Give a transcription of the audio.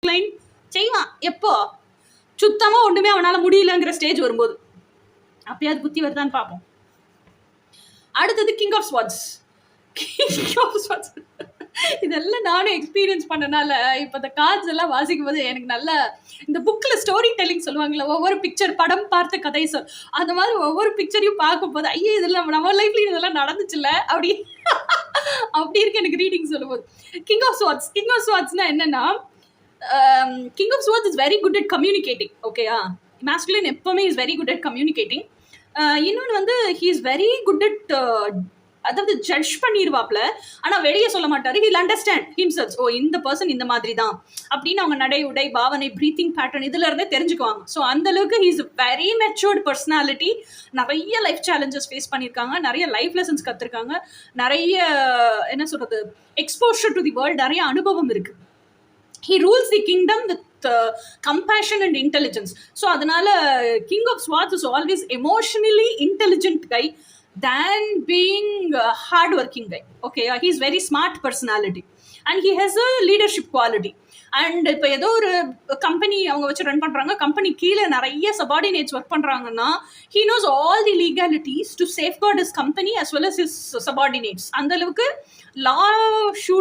Kline செய்வான். எப்போ சுத்தமா ஒண்ணுமே அவனால முடியலங்கிற ஸ்டேஜ் வரும்போது அப்பயாவது புத்தி வருதான்னு பார்ப்போம். அடுத்தது கிங் ஆஃப் ஸ்வாட்ஸ். இதெல்லாம் நானும் எக்ஸ்பீரியன்ஸ் பண்ணனால இப்போ இந்த கார்ட்ஸ் எல்லாம் வாசிக்கும் போது எனக்கு நல்ல இந்த புக்கில் ஸ்டோரி டெல்லிங் சொல்லுவாங்கல்ல, ஒவ்வொரு பிக்சர் படம் பார்த்த கதை சொல், அந்த மாதிரி ஒவ்வொரு பிக்சரையும் பார்க்கும் போது ஐயோ இதெல்லாம் நம்ம லைஃப்ல இதெல்லாம் நடந்துச்சுல்ல அப்படி அப்படி இருக்கு எனக்கு ரீடிங் சொல்லும்போது. கிங் ஆஃப் ஸ்வாட்ஸ்னா என்னன்னா, king of swords is very good at communicating. ஓகேயா, மாஸ்குலின் எப்பவுமே is very good at communicating. இன்னொன்று வந்து he is very good at, அதாவது ஜட்ஜ் பண்ணிடுவாப்ல, ஆனால் வெளியே சொல்ல மாட்டாரு. Hill understand himself. ஓ இந்த பர்சன் இந்த மாதிரி தான் அப்படின்னு அவங்க நடை உடை பாவனை ப்ரீத்திங் பேட்டர்ன் இதுல இருந்தே தெரிஞ்சுக்குவாங்க. ஸோ அந்த அளவுக்கு he is very matured personality. நிறைய லைஃப் சேலஞ்சஸ் ஃபேஸ் பண்ணியிருக்காங்க, நிறைய லைஃப் லெசன்ஸ் கற்றுருக்காங்க, நிறைய என்ன சொல்றது எக்ஸ்போஷர் டு தி வேர்ல்டு, நிறைய அனுபவம் இருக்கு. He rules the kingdom with compassion and intelligence. So அதனால King of Swords is always emotionally intelligent guy than being a hard-working guy. Okay, he is very smart personality and he has a leadership quality. And இப்போ ஏதோ ஒரு company அவங்க வச்சு run பண்ணுறாங்க, company கீழே நிறைய subordinates work பண்ணுறாங்கன்னா he knows all the legalities to safeguard his company as well as his subordinates. அந்த அளவுக்கு law should